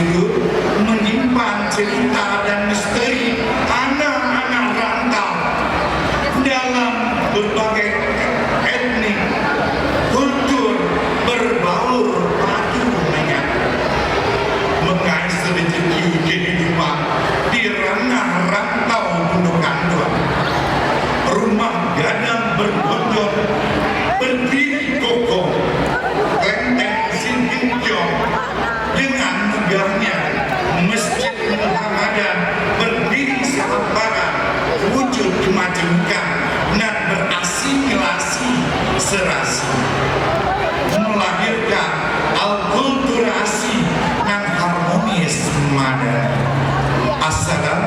judul menyimpan cerita dan misteri anak-anak rantau dalam berbagai etnik, kultur berbaur padu menyatu, mengais rezeki kehidupan di ranah rantau gundukan dua. Rumah gadang berbonjol berdiri kokoh, kelenteng Sintinjong dengan megahnya Masjid Muhammadan berdiri sangat barat, wujud kemajukan dan berasimilasi serasi, melahirkan alkulturasi yang harmonis madani. Assalamualaikum